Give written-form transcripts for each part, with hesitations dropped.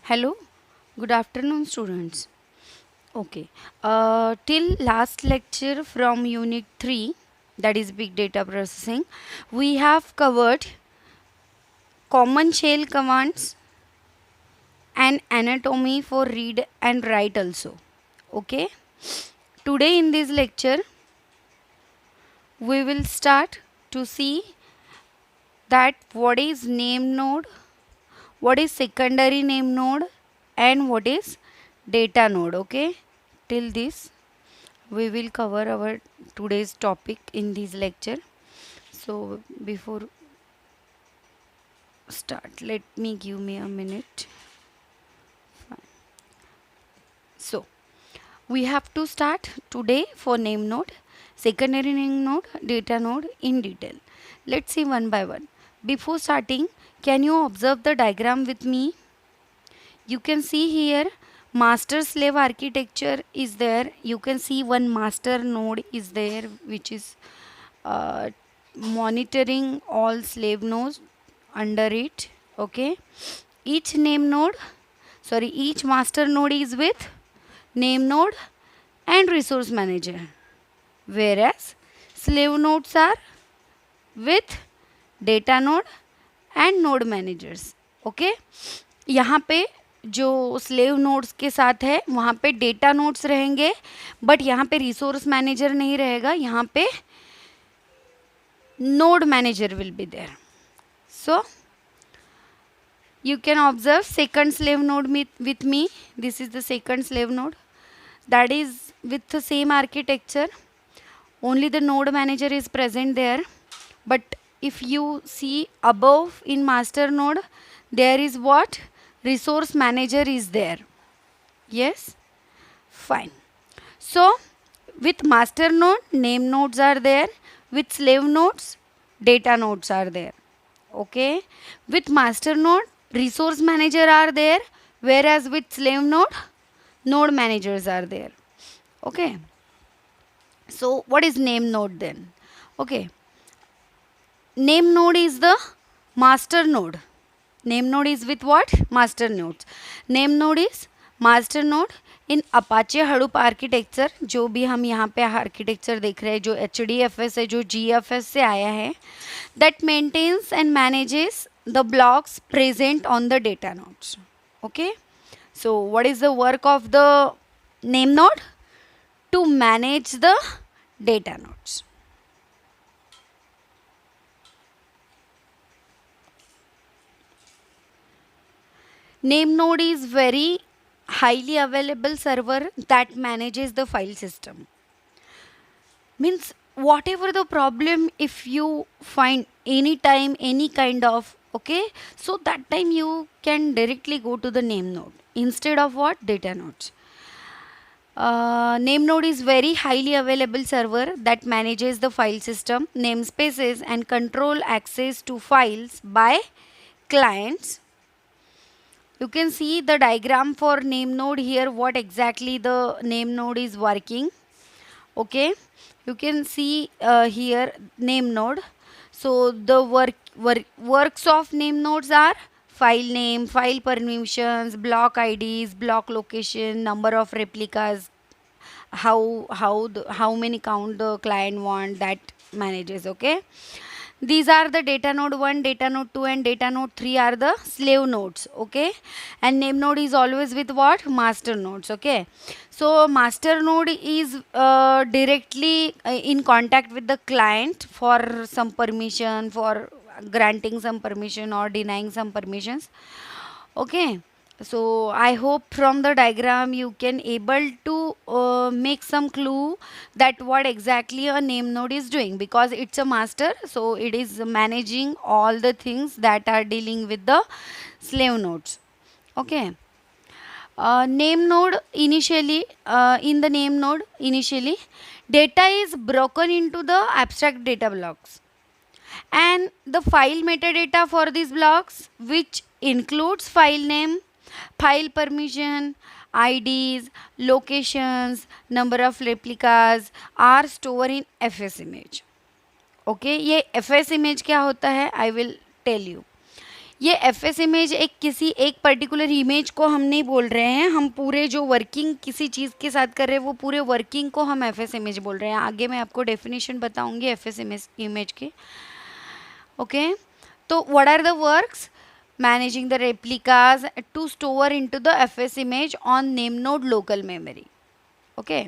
Hello, good afternoon, students. Okay, till last lecture from Unit 3, that is Big Data Processing, we have covered common shell commands and anatomy for read and write also. Okay, today in this lecture, we will start to see that what is name node, what is secondary name node, and what is data node. Okay, till this we will cover our today's topic in this lecture. So before start, let me give me a minute. So we have to start today for name node, secondary name node, data node in detail. Let's see one by one. Before starting, can you observe the diagram with me? You can see here master slave architecture is there. You can see one master node is there, which is uh, monitoring all slave nodes under it. Okay, each name node, sorry, each master node is with name node and resource manager, whereas slave nodes are with data node and node managers. Okay, यहाँ पे जो slave nodes के साथ है वहाँ पे data nodes रहेंगे, but यहाँ पे रिसोर्स मैनेजर नहीं रहेगा, यहाँ पे node manager will be there. So you can observe second slave node with me. This is the second slave node, that is with the same architecture, only the node manager is present there. But if you see above in master node, there is what? Resource manager is there. Yes, fine. So with master node, name nodes are there. With slave nodes, data nodes are there. Okay, with master node, resource manager are there, whereas with slave node, node managers are there. Okay, so what is name node then? Okay, name node is the master node. Name node is with what? Master nodes. Name node is master node in Apache Hadoop architecture, जो भी हम यहाँ पे architecture देख रहे हैं, जो HDFS है, जो GFS से आया है, that maintains and manages the blocks present on the data nodes. Okay, so what is the work of the name node? To manage the data nodes. Name node is very highly available server that manages the file system. Means whatever the problem, if you find anytime any kind of, okay, so that time you can directly go to the name node instead of what? Data nodes. Name node is very highly available server that manages the file system, namespaces and control access to files by clients. You can see the diagram for name node here, what exactly the name node is working. Okay, you can see here name node. So the works of name nodes are file name, file permissions, block IDs, block location, number of replicas, how many count the client want, that manages. Okay, these are the data node 1, data node 2 and data node 3 are the slave nodes. Okay, and name node is always with what? Master nodes. Okay, so master node is directly in contact with the client for some permission, for granting some permission or denying some permissions. Okay, so I hope from the diagram you can able to make some clue that what exactly a name node is doing, because it's a master, so it is managing all the things that are dealing with the slave nodes. Okay, name node initially, in the name node initially, data is broken into the abstract data blocks and the file metadata for these blocks, which includes file name, file permission, IDs, locations, number of replicas, are stored in FS image. Okay, ये FS image क्या होता है? I will tell you. ये fs image एक किसी एक particular image को हम नहीं बोल रहे हैं, हम पूरे जो वर्किंग किसी चीज़ के साथ कर रहे हैं वो पूरे वर्किंग को हम fs इमेज बोल रहे हैं. आगे मैं आपको डेफिनेशन बताऊंगी fs इमेज की. ओके, तो what are the works? Managing the replicas to store into the fs image on name node local memory. Okay.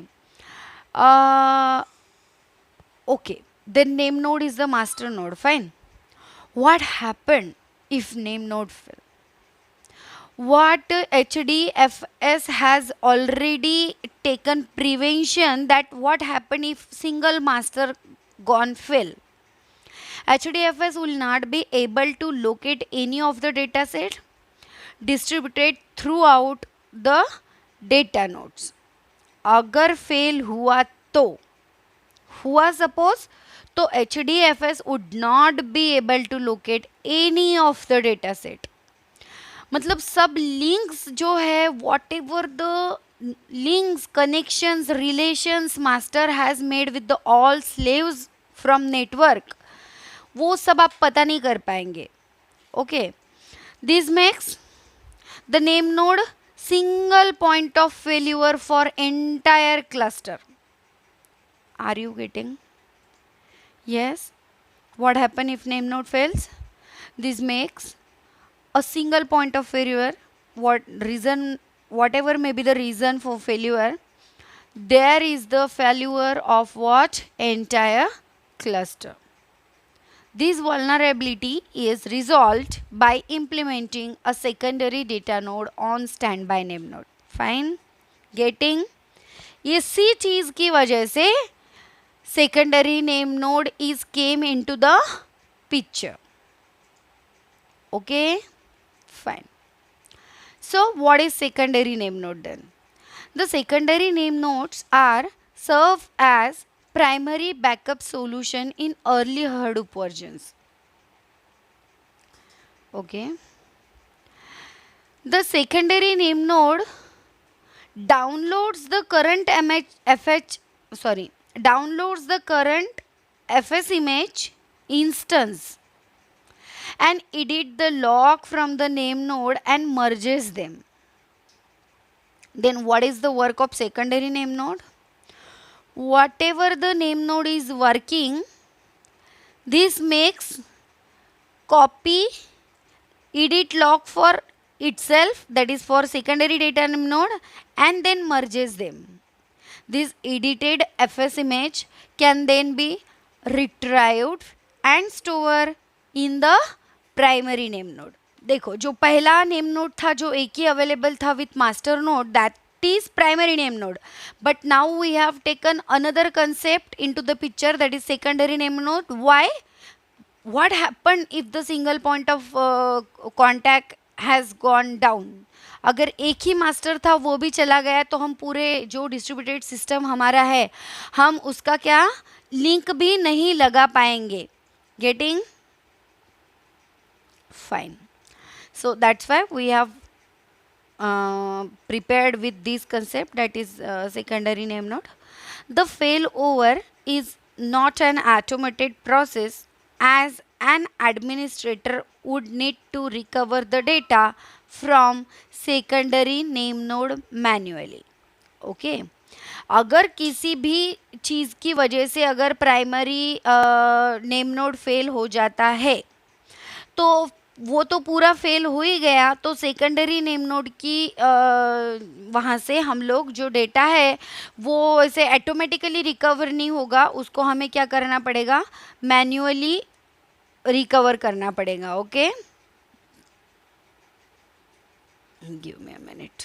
Okay, then name node is the master node. Fine. What happened if name node fail? What HDFS has already taken prevention that what happened if single master gone fail? HDFS will not be able to locate any of the data set distributed throughout the data nodes. अगर fail हुआ तो हुआ suppose तो HDFS would not be able to locate any of the data set. मतलब सब links जो है what ever the links connections relations master has made with the all slaves from network, वो सब आप पता नहीं कर पाएंगे. Okay, this makes the name node single point of failure for entire cluster. Are you getting? Yes. What happen if name node fails? This makes a single point of failure. Whatever may be the reason for failure, there is the failure of what? Entire cluster. This vulnerability is resolved by implementing a secondary data node on standby name node. Fine? Getting? इसी चीज की वजह से secondary name node is came into the picture. Okay? Fine. So what is secondary name node then? The secondary name nodes are serve as primary backup solution in early Hadoop versions. Okay. The secondary name node downloads the current downloads the current FS image instance and edit the log from the name node and merges them. Then what is the work of secondary name node? Whatever the name node is working, this makes copy edit log for itself, that is for secondary data name node, and then merges them. This edited FS image can then be retrieved and stored in the primary name node. देखो जो पहला name node था जो एक ही available था with master node, that is primary name node, but now we have taken another concept into the picture, that is secondary name node. Why? What happened if the single point of contact has gone down? अगर एक ही master था वो भी चला गया तो हम पूरे जो डिस्ट्रीब्यूटेड सिस्टम हमारा है हम उसका क्या लिंक भी नहीं लगा पाएंगे. Getting? Fine. So that's why we have prepared with this concept, that is secondary name node. The failover is not an automated process, as an administrator would need to recover the data from secondary name node manually. Okay. अगर किसी भी चीज़ की वजह से अगर primary name node fail हो जाता है तो वो तो पूरा फेल हो ही गया, तो सेकेंडरी नेम नोड की वहाँ से हम लोग जो डेटा है वो ऐसे ऑटोमेटिकली रिकवर नहीं होगा, उसको हमें क्या करना पड़ेगा, मैन्युअली रिकवर करना पड़ेगा. Okay, give me a minute.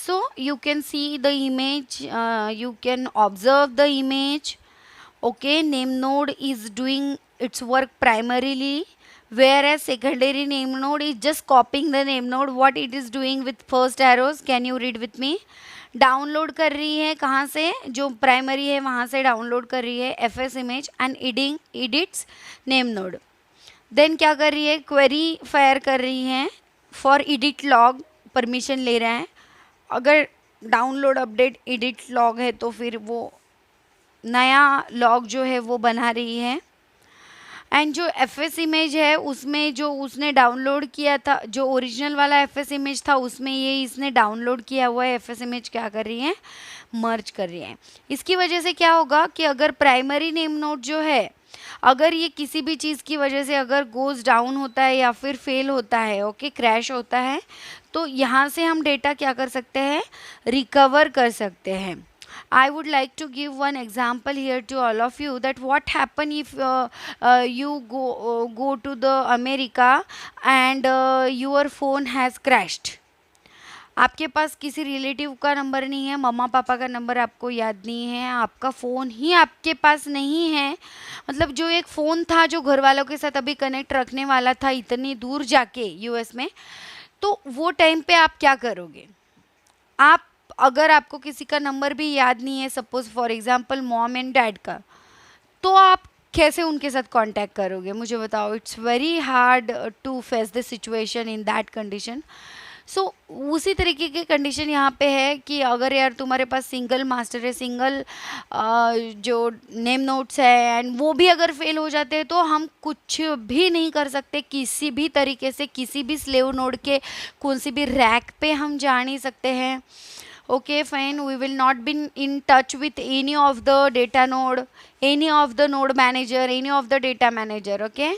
So you can see the image, you can observe the image. Okay, name node is doing its work primarily, whereas secondary name node is just copying the name node. What it is doing with first arrows, can you read with me? Download कर रही है कहाँ से, जो primary है वहाँ से download कर रही है FS image and edits name node. Then क्या कर रही है, क्वेरी फायर कर रही है फॉर एडिट लॉग, परमिशन ले रहा है. अगर डाउनलोड अपडेट एडिट लॉग है तो फिर वो नया लॉग जो है वो बना रही है. एंड जो एफ एस इमेज है उसमें जो उसने डाउनलोड किया था, जो ओरिजिनल वाला एफ एस इमेज था उसमें ये इसने डाउनलोड किया हुआ है एफ एस इमेज क्या कर रही है, मर्ज कर रही है। इसकी वजह से क्या होगा कि अगर प्राइमरी नेम नोड जो है, अगर ये किसी भी चीज़ की वजह से अगर गोज डाउन होता है या फिर फेल होता है, ओके क्रैश होता है, तो यहाँ से हम डेटा क्या कर सकते हैं, रिकवर कर सकते हैं। I would like to give one example here to all of you that what happen if you go to the America and your phone has crashed. आपके पास किसी रिलेटिव का नंबर नहीं है, मम्मा पापा का नंबर आपको याद नहीं है, आपका फ़ोन ही आपके पास नहीं है, मतलब जो एक फ़ोन था जो घर वालों के साथ अभी कनेक्ट रखने वाला था इतनी दूर जाके यूएस में, तो वो टाइम पे आप क्या करोगे? आप अगर आपको किसी का नंबर भी याद नहीं है, suppose for example mom and dad का, तो आप कैसे उनके साथ कांटेक्ट करोगे? मुझे बताओ। It's very hard to face the situation in that condition. So उसी तरीके की कंडीशन यहाँ पे है कि अगर यार तुम्हारे पास सिंगल मास्टर है, सिंगल जो नेम नोट्स है एंड वो भी अगर फेल हो जाते हैं तो हम कुछ भी नहीं कर सकते, किसी भी तरीके से किसी भी स्लेव नोड के कौन सी भी रैक पे हम जा नहीं सकते हैं। Okay, fine, we will not be in touch with any of the data node, any of the node manager, any of the data manager. Okay,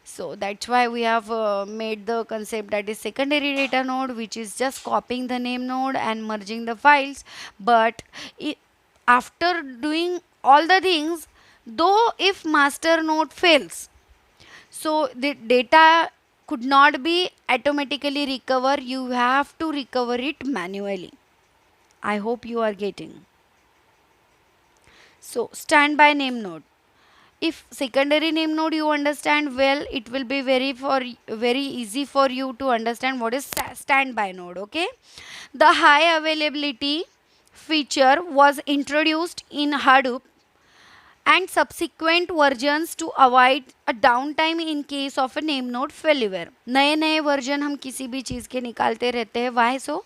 so that's why we have made the concept that is secondary data node, which is just copying the name node and merging the files. But after doing all the things, though if master node fails, so the data could not be automatically recovered, you have to recover it manually. I hope you are getting. So standby name node. If secondary name node you understand well, it will be very easy for you to understand what is standby node. Okay, the high availability feature was introduced in Hadoop and subsequent versions to avoid a downtime in case of a name node failure. नए नए version हम किसी भी चीज़ के निकालते रहते हैं। Why so?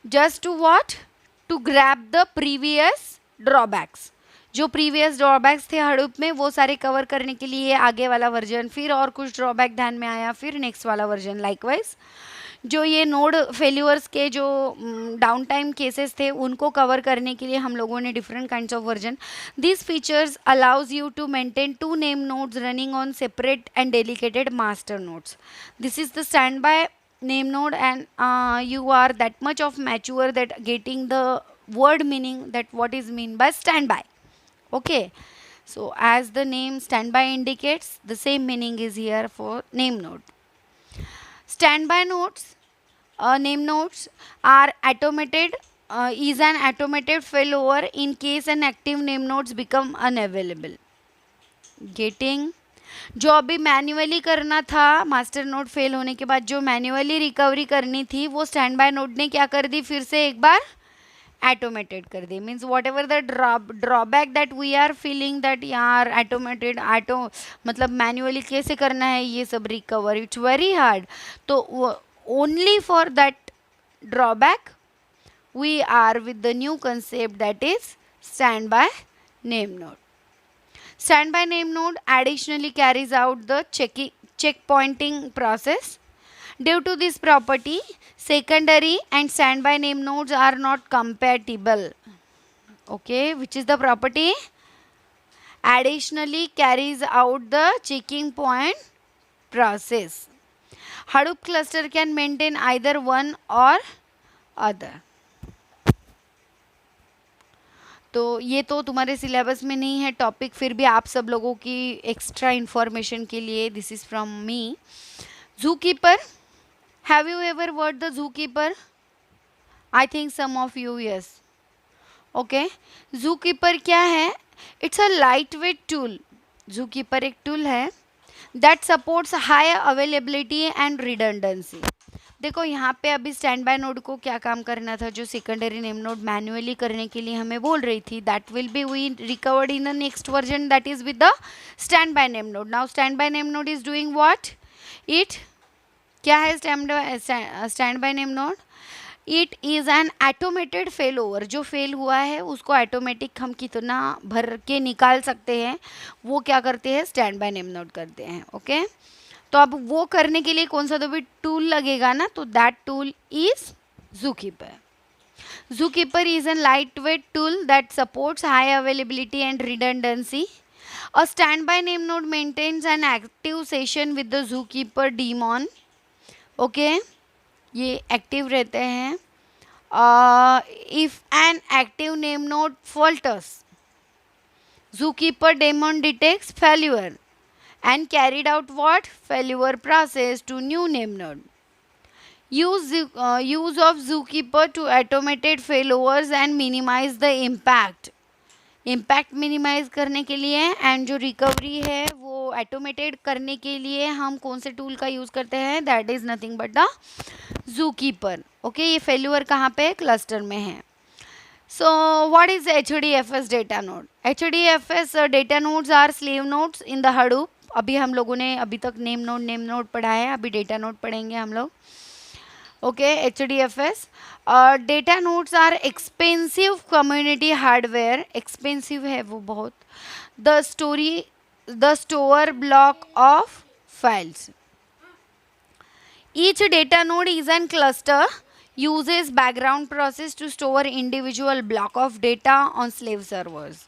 Just to what? To grab the previous drawbacks. जो प्रीवियस ड्रॉबैक्स थे हडूप में वो सारे कवर करने के लिए आगे वाला वर्जन, फिर और कुछ ड्रॉबैक ध्यान में आया, फिर नेक्स्ट वाला वर्जन। लाइकवाइज जो ये नोड फेल्यूअर्स के जो डाउन टाइम केसेस थे उनको कवर करने के लिए हम लोगों ने different kinds of version. This features allows you to maintain 2 name nodes running on separate and dedicated master nodes. This is the standby name node, and you are that much of mature that getting the word meaning that what is mean by standby. Okay, so as the name standby indicates, the same meaning is here for name node. Standby nodes, name nodes are automated, is an automated failover in case an active name nodes become unavailable. Getting जो अभी manually करना था master node fail होने के बाद, जो manually recovery करनी थी वो स्टैंड बाय नोड ने क्या कर दी, फिर से एक बार ऑटोमेटेड कर दी। Means whatever the drawback that we are feeling that यार ऑटोमेटेड मतलब मैन्युअली कैसे करना है ये सब रिकवर, इट्स वेरी हार्ड। तो only for that drawback we are with the new concept that is standby name node. Standby name node additionally carries out the checkpointing process. Due to this property, secondary and standby name nodes are not compatible. Okay, which is the property? Additionally carries out the checking point process. Hadoop cluster can maintain either one or other. तो ये तो तुम्हारे syllabus में नहीं है topic, फिर भी आप सब लोगों की एक्स्ट्रा इन्फॉर्मेशन के लिए this is from me. ZooKeeper, have you ever heard the ZooKeeper? I think some of you yes. Okay, ZooKeeper क्या है? It's a lightweight tool. ZooKeeper एक tool है that supports high availability and redundancy. देखो यहाँ पे अभी stand by node को क्या काम करना था, जो सेकेंडरी नेम नोड मैन्युअली करने के लिए हमें बोल रही थी, that will be we recovered in the next version that is with the standby name node. Now standby name node is doing what? It क्या है standby name node? It is an automated failover, जो फेल हुआ है उसको automatic हम कितना भर के निकाल सकते हैं, वो क्या करते हैं, स्टैंड बाय नेम नोड करते हैं. ओके, तो अब वो करने के लिए कौन सा तो भी टूल लगेगा ना, तो that tool is Zookeeper. Zookeeper is a lightweight tool that supports high availability and redundancy. A standby name node maintains an active session with the Zookeeper daemon. Okay, ये एक्टिव रहते हैं. If an active name node falters, Zookeeper daemon detects failure and carried out what? Failure process to new name node. Use of Zookeeper to automated failovers and minimize the impact. Impact minimize करने के लिए and जो recovery है वो automated करने के लिए हम कौन से टूल का यूज़ करते हैं, that is nothing but the Zookeeper. Okay, ये फेल्यूर कहाँ पे, क्लस्टर में है. So what is HDFS data node? HDFS data nodes are slave nodes in the Hadoop. अभी हम लोगों ने अभी तक नेम नोड पढ़ा है, अभी डेटा नोड पढ़ेंगे हम लोग. Okay, HDFS. Data nodes are expensive community hardware. Expensive है वो बहुत. The store block of files. Each data node is an cluster, uses background process to store individual block of data on slave servers.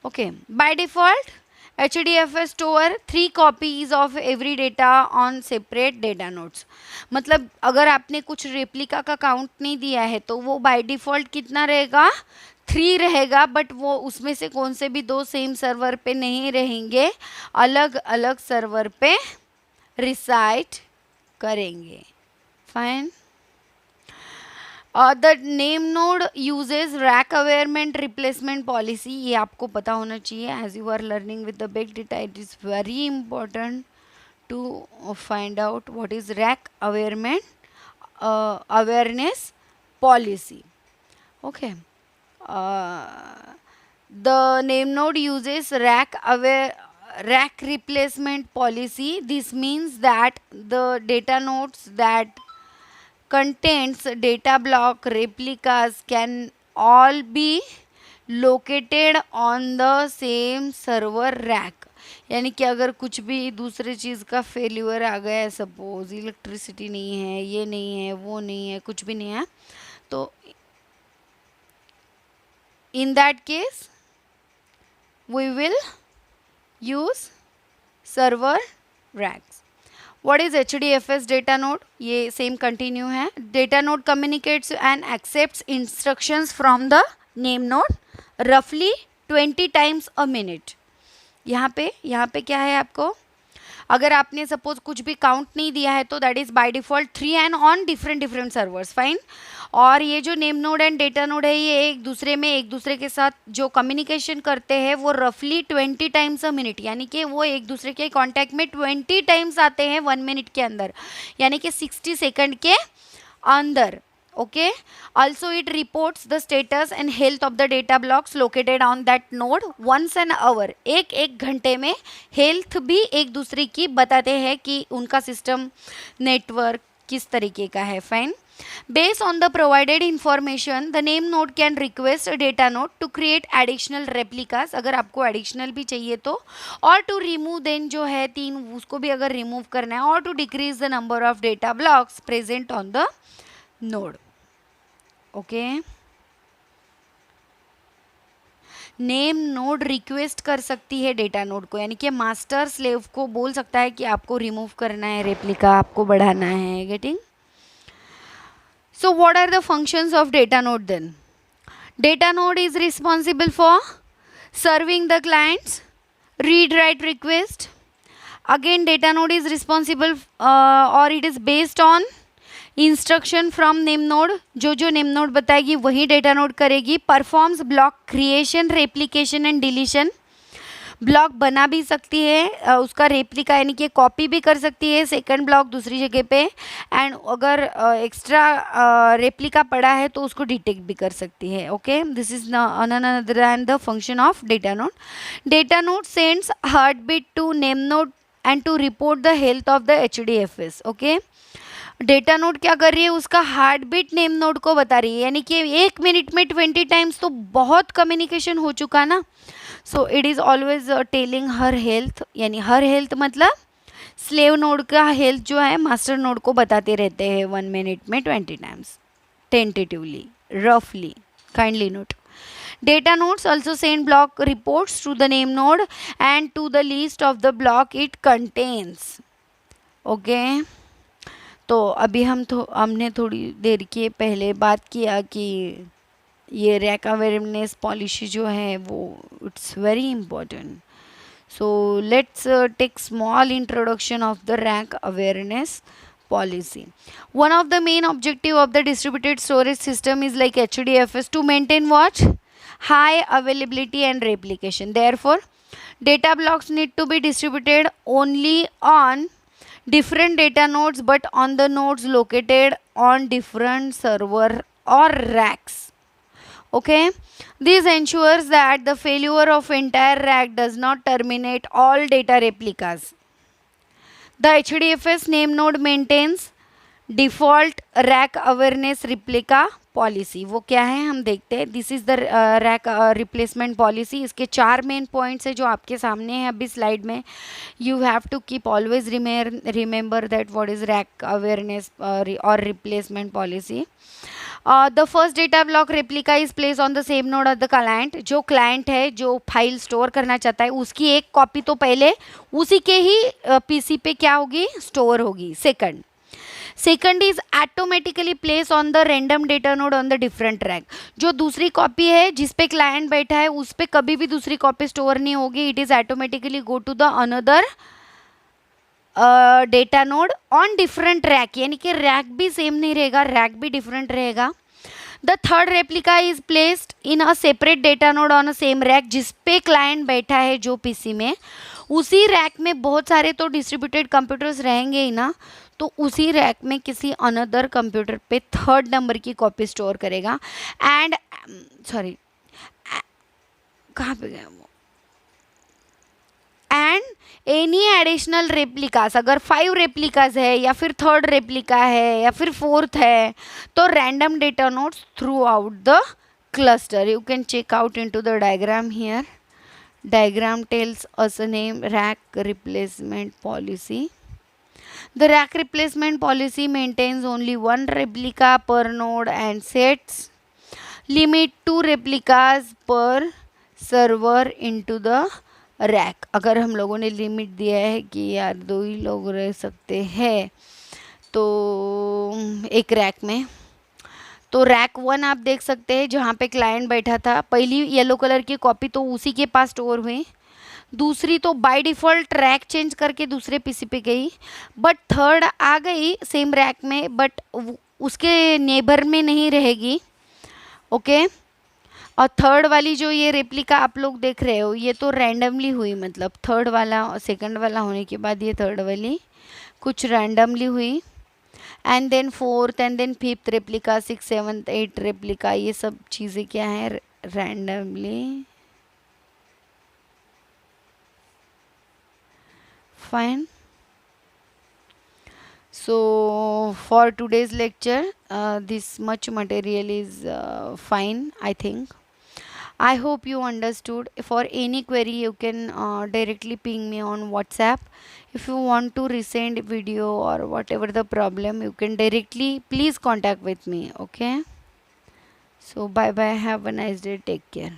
Okay, by default HDFS store 3 copies of every data on separate data nodes. मतलब अगर आपने कुछ replica का count नहीं दिया है तो वो बाय डिफ़ॉल्ट कितना रहेगा, 3 रहेगा, बट वो उसमें से कौन से भी 2 सेम सर्वर पे नहीं रहेंगे, अलग अलग सर्वर पे रिसाइड करेंगे. Fine. The name node uses rack awarement replacement policy. ये आपको पता होना चाहिए as you are learning with the big data. It is very important to find out what is rack awarement awareness policy. Okay, the name node uses rack replacement policy. This means that the data nodes that contains data block replicas can all be located on the same server rack. यानी कि अगर कुछ भी दूसरे चीज़ का failure आ गया है, suppose electricity नहीं है, ये नहीं है, वो नहीं है, कुछ भी नहीं है, तो in that case we will use server racks. What is HDFS data node? ये सेम कंटिन्यू है. Data node communicates and accepts instructions from the name node रफली 20 टाइम्स अ मिनट. यहाँ पे क्या है आपको, अगर आपने सपोज कुछ भी काउंट नहीं दिया है तो that is by default 3 and on different servers. Fine. और ये जो name node and data node है ये एक दूसरे के साथ जो कम्युनिकेशन करते हैं वो रफली 20 टाइम्स अ मिनट, यानी कि वो एक दूसरे के कांटेक्ट में 20 टाइम्स आते हैं 1 मिनट के अंदर, यानी कि 60 सेकंड के अंदर. Okay, also it reports the status and health of the data blocks located on that node once an hour. एक घंटे में हेल्थ भी एक दूसरे की बताते हैं कि उनका सिस्टम नेटवर्क किस तरीके का है. Fine. Based on the provided information, the name node can request a data node to create additional replicas. अगर आपको additional भी चाहिए तो, और to remove then जो है 3 उसको भी अगर remove करना है, और to decrease the number of data blocks present on the node. Okay. Name node request कर सकती है डेटा नोड को, यानी कि मास्टर स्लेव को बोल सकता है कि आपको रिमूव करना है रेप्लिका, आपको बढ़ाना है. Getting? So what are the functions of data node then? Data node is responsible for serving the client's read write request. Again data node is responsible or it is based on instruction from name node. जो name node बताएगी वही data node करेगी. Performs block creation, replication and deletion. Block बना भी सकती है, उसका replica यानी कि कॉपी भी कर सकती है सेकंड ब्लॉक दूसरी जगह पे, एंड अगर एक्स्ट्रा रेप्लिका पड़ा है तो उसको डिटेक्ट भी कर सकती है. Okay, this is another and the function of data node. Data node sends heartbeat to name node and to report the health of the HDFS. Okay, data node क्या कर रही है, उसका हार्ट बीट नेम नोड को बता रही है, यानी कि 1 मिनट में 20 टाइम्स तो बहुत कम्युनिकेशन हो चुका ना. So it is always telling her health, यानी हर हेल्थ मतलब स्लेव नोड का हेल्थ जो है मास्टर नोड को बताते रहते हैं 1 मिनट में 20 टाइम्स, टेंटेटिवली, रफली, kindly note. Data nodes also send block reports to the name node and to the list of the block it contains. Okay. तो अभी हमने थोड़ी देर के पहले बात किया कि ये रैक अवेयरनेस पॉलिसी जो है वो it's very important. So let's take small introduction of the rack awareness policy. One of the main objective of the distributed storage system is like HDFS to maintain what? High availability and replication. Therefore, data blocks need to be distributed only on different data nodes but on the nodes located on different server or racks. Okay, this ensures that the failure of entire rack does not terminate all data replicas. The HDFS name node maintains default rack awareness replica policy. वो क्या है हम देखते हैं. This is the rack replacement policy. इसके 4 main points है जो आपके सामने है अभी स्लाइड में. You have to keep always remember that what is rack awareness और replacement policy. The first data block replica is place on the same node of the client. जो क्लाइंट है जो फाइल स्टोर करना चाहता है उसकी एक कॉपी तो पहले उसी के ही पीसी पे क्या होगी, स्टोर होगी. Second is automatically place on the random data node on the different track. जो दूसरी कॉपी है जिस पे क्लाइंट बैठा है उस पे कभी भी दूसरी कॉपी स्टोर नहीं होगी. It is automatically go to the another data node on different rack, यानी कि रैक भी सेम नहीं रहेगा, रैक भी डिफरेंट रहेगा. The third replica is placed in a separate data node on a same rack. जिस पे क्लाइंट बैठा है जो पीसी में, उसी रैक में बहुत सारे तो डिस्ट्रीब्यूटेड कंप्यूटर्स रहेंगे ही ना, तो उसी रैक में किसी अनदर कंप्यूटर पे थर्ड नंबर की कॉपी स्टोर करेगा. एंड सॉरी, कहाँ पे गया वो, एंड एनी एडिशनल रेप्लिकास, अगर 5 रेप्लिकास है या फिर थर्ड रेप्लिका है या फिर फोर्थ है, तो random data nodes throughout the cluster. You can check out into the diagram here. Diagram tells us a name rack replacement policy. The rack replacement policy maintains only one replica per node and sets limit 2 replicas per server into the rack. अगर हम लोगों ने limit दिया है कि यार 2 ही लोग रह सकते हैं तो एक रैक में, तो रैक 1 आप देख सकते हैं जहाँ पे क्लाइंट बैठा था, पहली येलो कलर की कॉपी तो उसी के पास स्टोर हुई. दूसरी तो बाय डिफ़ॉल्ट रैक चेंज करके दूसरे पीसी पे गई, बट थर्ड आ गई सेम रैक में, बट उसके नेबर में नहीं रहेगी. ओके. और थर्ड वाली जो ये रेप्लिका आप लोग देख रहे हो, ये तो रैंडमली हुई, मतलब थर्ड वाला और सेकंड वाला होने के बाद ये थर्ड वाली कुछ रैंडमली हुई. And then fourth and then fifth replica, 6, 7, 8 replica, ये सब चीज़ें क्या है, randomly. Fine. So for today's lecture, this much material is fine, I think. I hope you understood. For any query, you can directly ping me on WhatsApp. If you want to resend video or whatever the problem, you can directly please contact with me. Okay. So bye bye. Have a nice day. Take care.